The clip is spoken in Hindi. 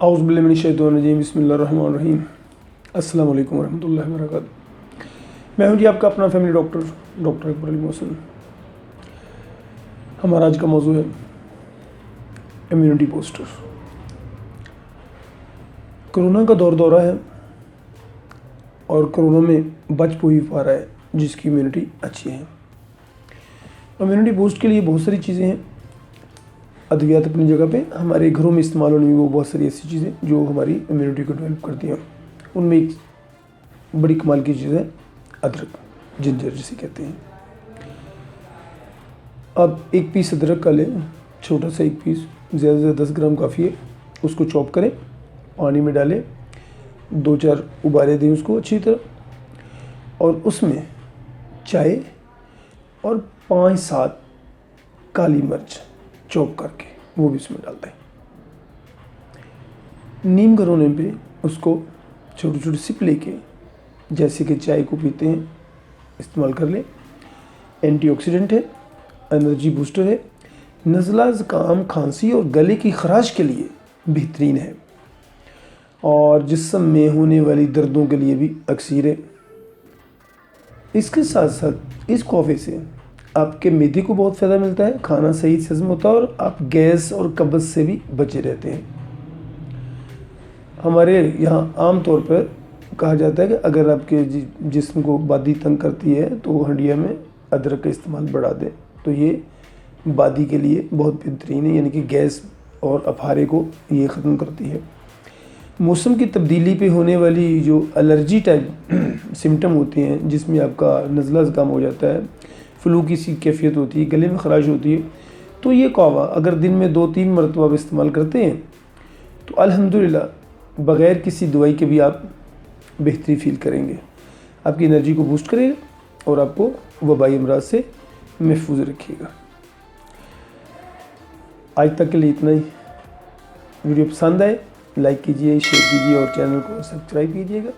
औज़ु बिल्लाहि मिनश्शैतानिर्रजीम बिस्मिल्लाहिर्रहमानिर्रहीम अस्सलाम वालेकुम वरहमतुल्लाहि वबरकातुहू। मैं हूं जी आपका अपना फैमिली डॉक्टर अकबर अली मोहसिन। हमारा आज का मौजू है इम्यूनिटी बूस्टर। कोरोना का दौरा है और कोरोना में बच ही पा रहा है जिसकी इम्यूनिटी अच्छी है। इम्यूनिटी बूस्ट के लिए बहुत सारी चीज़ें हैं। अद्वियात अपनी जगह पे, हमारे घरों में इस्तेमाल होने वो बहुत सारी ऐसी चीज़ें जो हमारी इम्यूनिटी को डेवलप करती हैं। उनमें एक बड़ी कमाल की चीज़ है अदरक, जिंजर जिसे कहते हैं। अब एक पीस अदरक का लें, छोटा सा एक पीस, ज़्यादा से ज़्यादा 10 ग्राम काफ़ी है। उसको चॉप करें, पानी में डालें, 2-4 उबाले दें उसको अच्छी तरह, और उसमें चाय और 5-7 काली मिर्च चॉप करके वो भी इसमें डाल दें। नीम घर होने पे उसको छोटी छोटी सिप लेके, जैसे कि चाय को पीते हैं, इस्तेमाल कर लें। एंटीऑक्सीडेंट है, एनर्जी बूस्टर है, नज़ला, ज़ुकाम, खांसी और गले की खराश के लिए बेहतरीन है, और जिस्म में होने वाली दर्दों के लिए भी अक्सीर है। इसके साथ साथ इस कॉफ़ी से आपके मैदे को बहुत फ़ायदा मिलता है, खाना सही से हज़म होता है और आप गैस और कब्ज़ से भी बचे रहते हैं। हमारे यहाँ आम तौर पर कहा जाता है कि अगर आपके जिस्म को बादी तंग करती है तो हंडिया में अदरक का इस्तेमाल बढ़ा दें, तो ये बादी के लिए बहुत बेहतरीन है, यानी कि गैस और अफारे को ये ख़त्म करती है। मौसम की तब्दीली पे होने वाली जो एलर्जी टाइप सिम्टम होते हैं, जिसमें आपका नज़ला ज़ुकाम हो जाता है, फ्लू की सी कैफियत होती है, गले में ख़राश होती है, तो ये कहवा अगर दिन में 2-3 मरतबा आप इस्तेमाल करते हैं तो अल्हम्दुलिल्लाह बग़ैर किसी दवाई के भी आप बेहतरी फ़ील करेंगे। आपकी एनर्जी को बूस्ट करेगा और आपको वबाई अमराज से महफूज रखिएगा। आज तक के लिए इतना ही। वीडियो पसंद आए लाइक कीजिए, शेयर कीजिए और चैनल को सब्सक्राइब कीजिएगा।